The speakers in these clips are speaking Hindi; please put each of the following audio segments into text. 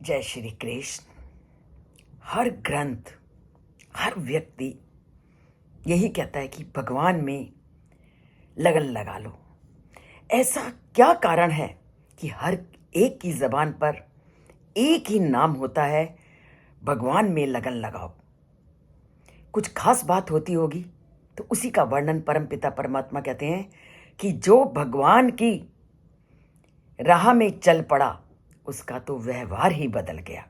जय श्री कृष्ण। हर ग्रंथ, हर व्यक्ति यही कहता है कि भगवान में लगन लगा लो। ऐसा क्या कारण है कि हर एक की जबान पर एक ही नाम होता है, भगवान में लगन लगाओ। कुछ खास बात होती होगी, तो उसी का वर्णन परमपिता परमात्मा कहते हैं कि जो भगवान की राह में चल पड़ा उसका तो व्यवहार ही बदल गया।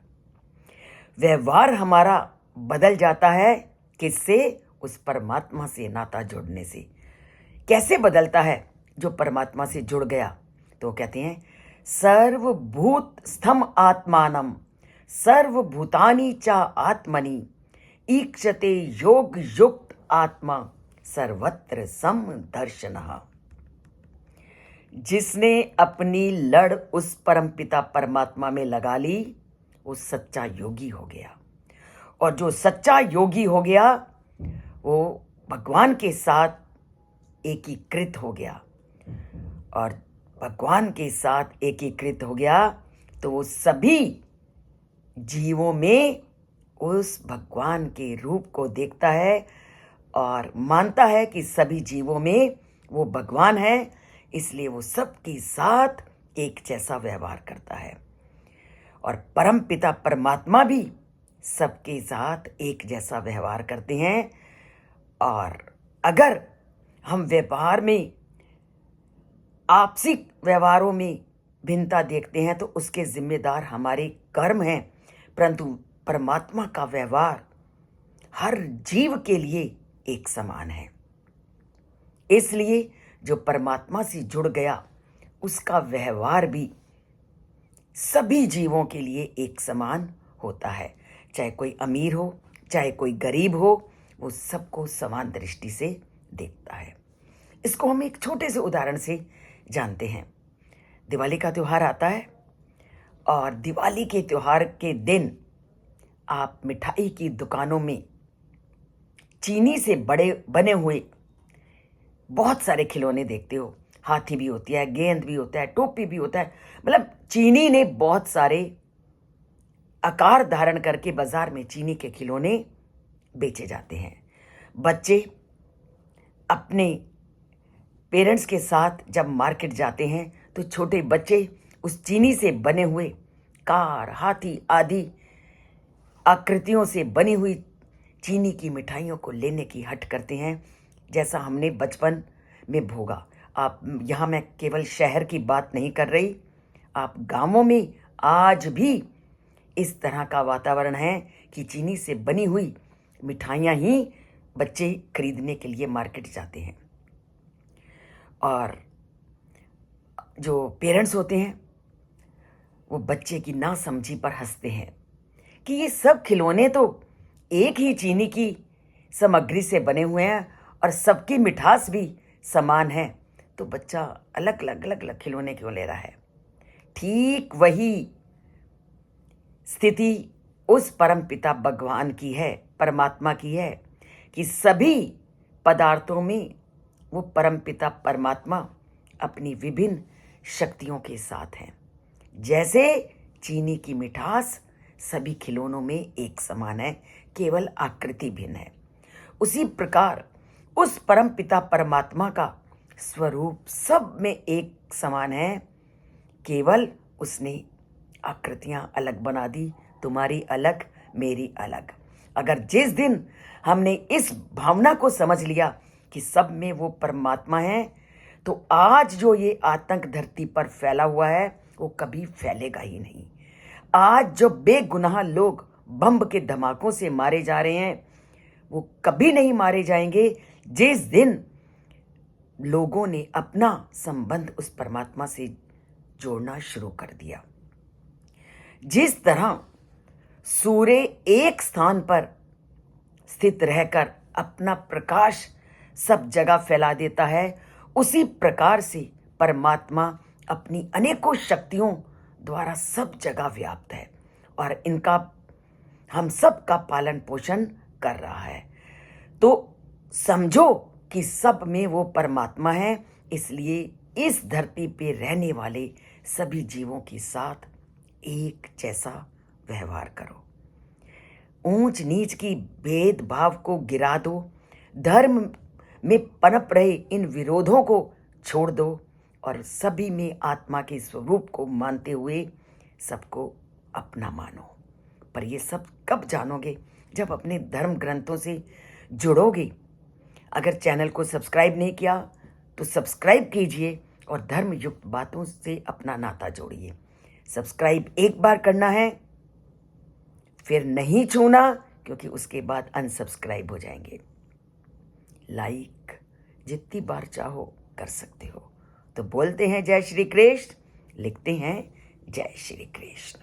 व्यवहार हमारा बदल जाता है, किससे? उस परमात्मा से नाता जोड़ने से। कैसे बदलता है? जो परमात्मा से जुड़ गया तो कहते हैं सर्वभूत स्थम आत्मानम सर्वभूतानि च आत्मनि ईक्षते योग युक्त आत्मा सर्वत्र सम दर्शनः। जिसने अपनी लड़ उस परमपिता परमात्मा में लगा ली वो सच्चा योगी हो गया, और जो सच्चा योगी हो गया वो भगवान के साथ एकीकृत हो गया, और भगवान के साथ एकीकृत हो गया तो वो सभी जीवों में उस भगवान के रूप को देखता है और मानता है कि सभी जीवों में वो भगवान है, इसलिए वो सबके साथ एक जैसा व्यवहार करता है। और परम पिता परमात्मा भी सबके साथ एक जैसा व्यवहार करते हैं। और अगर हम व्यवहार में, आपसी व्यवहारों में भिन्नता देखते हैं तो उसके जिम्मेदार हमारे कर्म हैं, परंतु परमात्मा का व्यवहार हर जीव के लिए एक समान है। इसलिए जो परमात्मा से जुड़ गया उसका व्यवहार भी सभी जीवों के लिए एक समान होता है। चाहे कोई अमीर हो, चाहे कोई गरीब हो, वो सबको समान दृष्टि से देखता है। इसको हम एक छोटे से उदाहरण से जानते हैं। दिवाली का त्यौहार आता है और दिवाली के त्यौहार के दिन आप मिठाई की दुकानों में चीनी से बने हुए बहुत सारे खिलौने देखते हो। हाथी भी होती है, गेंद भी होता है, टोपी भी होता है। मतलब चीनी ने बहुत सारे आकार धारण करके बाजार में चीनी के खिलौने बेचे जाते हैं। बच्चे अपने पेरेंट्स के साथ जब मार्केट जाते हैं तो छोटे बच्चे उस चीनी से बने हुए कार, हाथी आदि आकृतियों से बनी हुई चीनी की मिठाइयों को लेने की हट करते हैं, जैसा हमने बचपन में भोगा। आप यहाँ, मैं केवल शहर की बात नहीं कर रही, आप गांवों में आज भी इस तरह का वातावरण है कि चीनी से बनी हुई मिठाइयाँ ही बच्चे खरीदने के लिए मार्केट जाते हैं। और जो पेरेंट्स होते हैं वो बच्चे की नासमझी पर हंसते हैं कि ये सब खिलौने तो एक ही चीनी की सामग्री से बने हुए हैं और सबकी मिठास भी समान है, तो बच्चा अलग अलग खिलौने क्यों ले रहा है? ठीक वही स्थिति उस परम पिता भगवान की है, परमात्मा की है, कि सभी पदार्थों में वो परम पिता परमात्मा अपनी विभिन्न शक्तियों के साथ हैं। जैसे चीनी की मिठास सभी खिलौनों में एक समान है, केवल आकृति भिन्न है, उसी प्रकार उस परम पिता परमात्मा का स्वरूप सब में एक समान है, केवल उसने आकृतियां अलग बना दी, तुम्हारी अलग, मेरी अलग। अगर जिस दिन हमने इस भावना को समझ लिया कि सब में वो परमात्मा है, तो आज जो ये आतंक धरती पर फैला हुआ है वो कभी फैलेगा ही नहीं। आज जो बेगुनाह लोग बम के धमाकों से मारे जा रहे हैं वो कभी नहीं मारे जाएंगे जिस दिन लोगों ने अपना संबंध उस परमात्मा से जोड़ना शुरू कर दिया। जिस तरह सूर्य एक स्थान पर स्थित रहकर अपना प्रकाश सब जगह फैला देता है, उसी प्रकार से परमात्मा अपनी अनेकों शक्तियों द्वारा सब जगह व्याप्त है और इनका हम सब का पालन पोषण कर रहा है। तो समझो कि सब में वो परमात्मा है, इसलिए इस धरती पे रहने वाले सभी जीवों के साथ एक जैसा व्यवहार करो। ऊंच नीच की भेदभाव को गिरा दो। धर्म में पनप रहे इन विरोधों को छोड़ दो और सभी में आत्मा के स्वरूप को मानते हुए सबको अपना मानो। पर ये सब कब जानोगे? जब अपने धर्म ग्रंथों से जुड़ोगे। अगर चैनल को सब्सक्राइब नहीं किया तो सब्सक्राइब कीजिए और धर्म युक्त बातों से अपना नाता जोड़िए। सब्सक्राइब एक बार करना है, फिर नहीं छूना, क्योंकि उसके बाद अनसब्सक्राइब हो जाएंगे। लाइक जितनी बार चाहो कर सकते हो। तो बोलते हैं जय श्री कृष्ण, लिखते हैं जय श्री कृष्ण।